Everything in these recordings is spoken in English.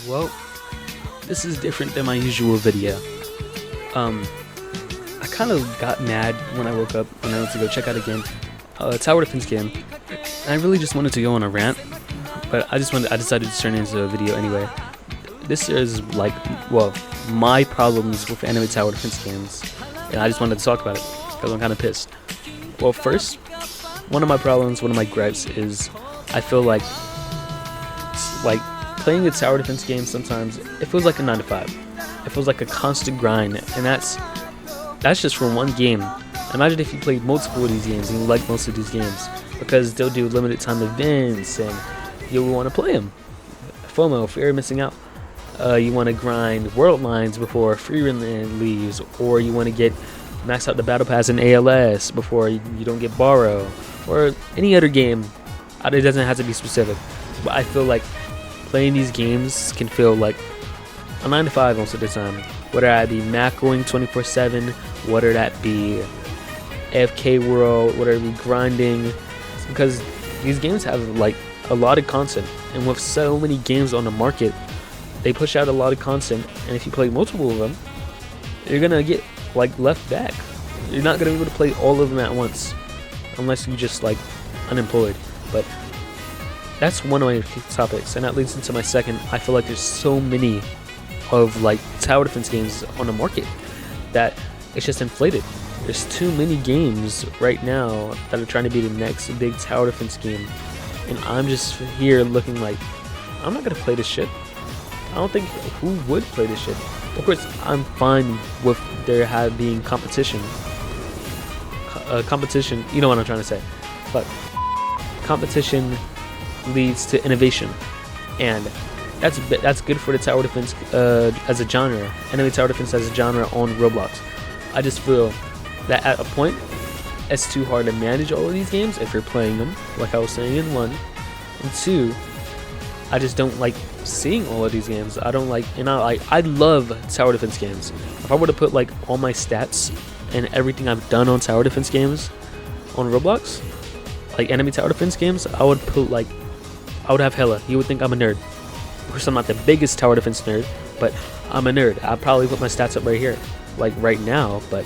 Well, this is different than my usual video. I kind of got mad when I woke up and I went to go check out a game, a tower defense game. And I really just wanted to go on a rant, but I decided to turn it into a video anyway. This is like, well, my problems with anime tower defense games, and I just wanted to talk about it because I'm kind of pissed. Well, first, one of my gripes is I feel like playing a tower defense game sometimes it feels like a 9 to 5. It feels like a constant grind, and that's just for one game. Imagine if you played multiple of these games and you like most of these games, because they'll do limited time events and you'll want to play them. FOMO, fear of missing out. You want to grind world lines before free run leaves, or you want to get max out the battle pass in ALS before you don't get borrow, or any other game. It doesn't have to be specific, but I feel like playing these games can feel like a 9 to 5 most of the time. Whether that be macroing 24/7, whether that be AFK world, whether it be grinding, because these games have like a lot of content, and with so many games on the market, they push out a lot of content, and if you play multiple of them, you're gonna get like left back. You're not gonna be able to play all of them at once, unless you just like unemployed. But that's one of my topics, and that leads into my second. I feel like there's so many of like tower defense games on the market that it's just inflated. There's too many games right now that are trying to be the next big tower defense game, and I'm just here looking like, I'm not gonna play this shit. I don't think who would play this shit. Of course, I'm fine with there being competition. Competition, you know what I'm trying to say. But competition leads to innovation, and that's good for the tower defense as a genre. Anime tower defense as a genre on Roblox. I just feel that at a point, it's too hard to manage all of these games if you're playing them, like I was saying in 1, and 2. I just don't like seeing all of these games. I don't like, and I love tower defense games. If I were to put like all my stats and everything I've done on tower defense games on Roblox, like enemy tower defense games, I would have hella. You would think I'm a nerd. Of course, I'm not the biggest tower defense nerd, but I'm a nerd. I'll probably put my stats up right here, like right now. But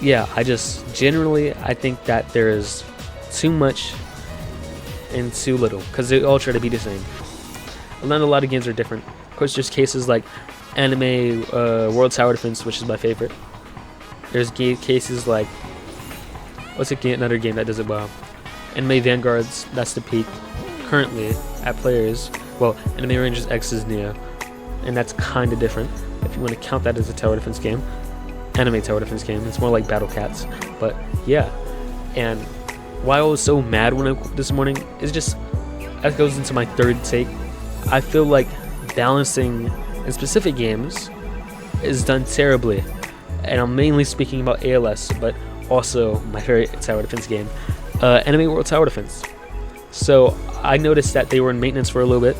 yeah, I think that there is too much and too little, because they all try to be the same. And then a lot of games are different. Of course, there's cases like anime world tower defense, which is my favorite. There's cases like, another game that does it well? Anime Vanguards, that's the peak currently at players. Well, Anime Rangers X is Neo, and that's kind of different if you want to count that as a tower defense game. Anime tower defense game. It's more like Battle Cats. But yeah, and why I was so mad this morning is just, that goes into my third take. I feel like balancing in specific games is done terribly, and I'm mainly speaking about ALS, but also my favorite tower defense game, Anime World Tower Defense. So I noticed that they were in maintenance for a little bit,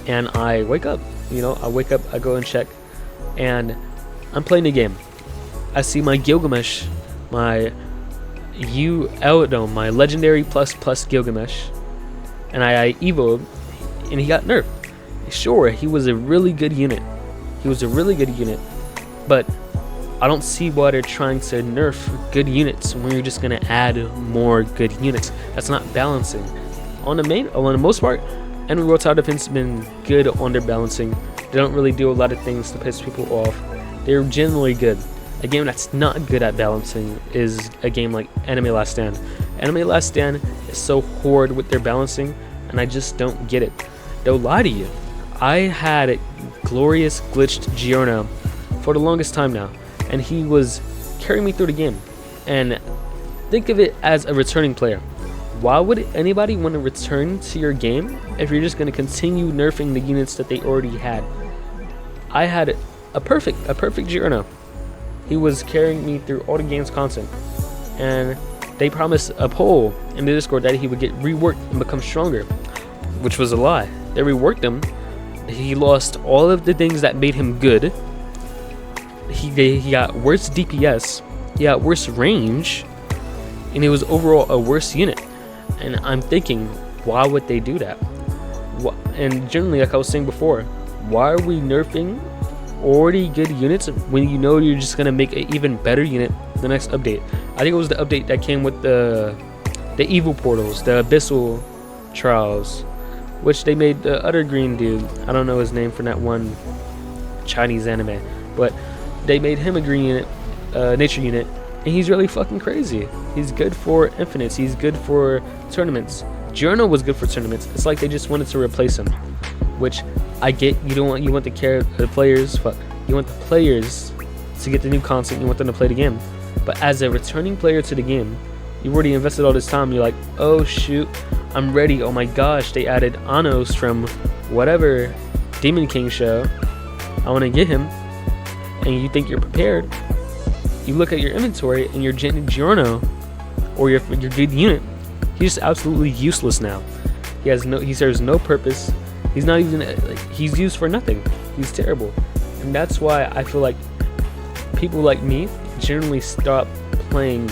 and I wake up, I go and check, and I'm playing the game. I see my Gilgamesh, my legendary plus Gilgamesh, and I evoed, and he got nerfed. Sure, he was a really good unit. But I don't see why they're trying to nerf good units when you're just gonna add more good units. That's not balancing. On the most part, Enemy World Tower Defense has been good on their balancing. They don't really do a lot of things to piss people off. They're generally good. A game that's not good at balancing is a game like Anime Last Stand. Anime Last Stand is so horrid with their balancing, and I just don't get it. They'll lie to you. I had glorious glitched Giorno for the longest time now, and he was carrying me through the game. And think of it as a returning player. Why would anybody want to return to your game if you're just going to continue nerfing the units that they already had? I had a perfect Giorno. He was carrying me through all the game's content, and they promised a poll in the Discord that he would get reworked and become stronger, which was a lie. They reworked him. He lost all of the things that made him good. He got worse DPS, he got worse range, and he was overall a worse unit. And I'm thinking, why would they do that? And generally, like I was saying before, why are we nerfing already good units when you know you're just gonna make an even better unit the next update? I think it was the update that came with the evil portals, the abyssal trials, which they made the other green dude, I don't know his name from that one Chinese anime, but they made him a green unit, nature unit, and he's really fucking crazy. He's good for infinites, he's good for tournaments. Giorno was good for tournaments. It's like they just wanted to replace him, which I get. You want the players, you want the players to get the new content, you want them to play the game. But as a returning player to the game, you've already invested all this time, you're like, oh shoot, I'm ready. Oh my gosh, they added Anos from whatever Demon King show, I want to get him. And you think you're prepared. You look at your inventory and your Giorno or your good unit, he's just absolutely useless now. He serves no purpose. He's not even he's used for nothing. He's terrible. And that's why I feel like people like me generally stop playing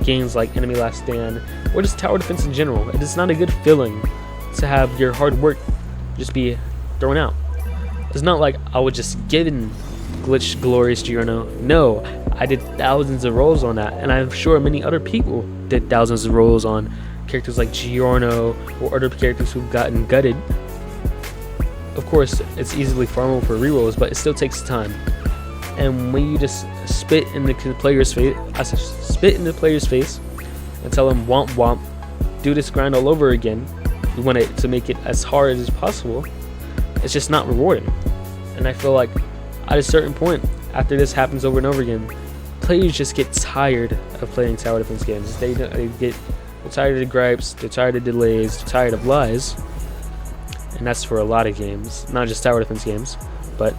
games like Enemy Last Stand or just tower defense in general. It's not a good feeling to have your hard work just be thrown out. It's not like I was just given Glitch Glorious Giorno. No, I did thousands of rolls on that, and I'm sure many other people did thousands of rolls on characters like Giorno or other characters who've gotten gutted. Of course, it's easily farmable for rerolls, but it still takes time. And when you just spit in the player's face, and tell them womp womp, do this grind all over again, you want it to make it as hard as possible, it's just not rewarding. And I feel like at a certain point, after this happens over and over again, players just get tired of playing tower defense games. They're tired of the gripes, they're tired of delays, they're tired of lies. And that's for a lot of games, not just tower defense games, but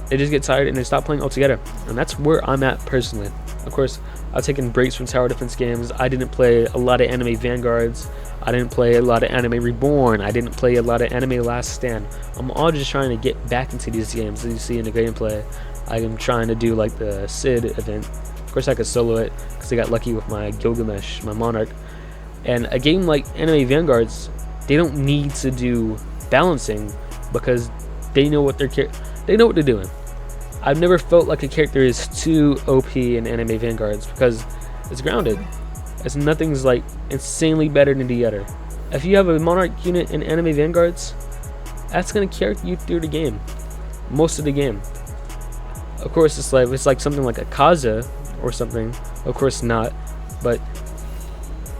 they just get tired and they stop playing altogether. And that's where I'm at personally. Of course, I've taken breaks from tower defense games. I didn't play a lot of anime Vanguards. I didn't play a lot of anime Reborn. I didn't play a lot of anime Last Stand. I'm all just trying to get back into these games. As you see in the gameplay, I am trying to do like the Sid event. Of course, I could solo it because I got lucky with my Gilgamesh, my Monarch. And a game like anime Vanguards, they don't need to do balancing because they know what they're doing. I've never felt like a character is too OP in anime Vanguards because it's grounded. Nothing's like insanely better than the other. If you have a Monarch unit in anime Vanguards, that's gonna carry you through the game, most of the game. Of course, it's like something like a Kaza or something. Of course not, but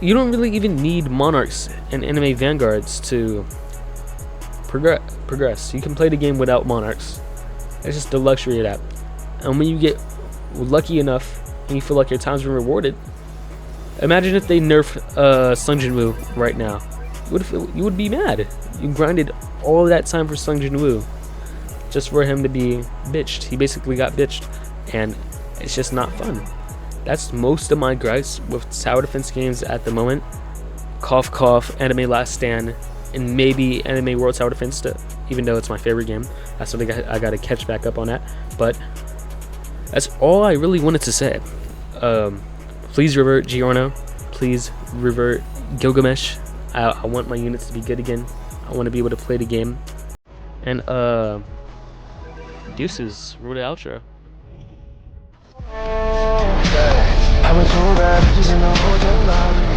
you don't really even need Monarchs in anime Vanguards to progress. You can play the game without Monarchs. It's just the luxury of that. And when you get lucky enough and you feel like your time's been rewarded, imagine if they nerf Sung Jin Woo right now. You would be mad. You grinded all of that time for Sung Jin Woo just for him to be bitched. He basically got bitched, and it's just not fun. That's most of my gripes with tower defense games at the moment. Cough cough, Anime Last Stand, and maybe Anime World Tower Defense, even though it's my favorite game. That's something I got to catch back up on that. But that's all I really wanted to say. Please revert Giorno. Please revert Gilgamesh. I want my units to be good again. I want to be able to play the game. And deuces. Roll the outro. I went so bad, just in the hotel lobby.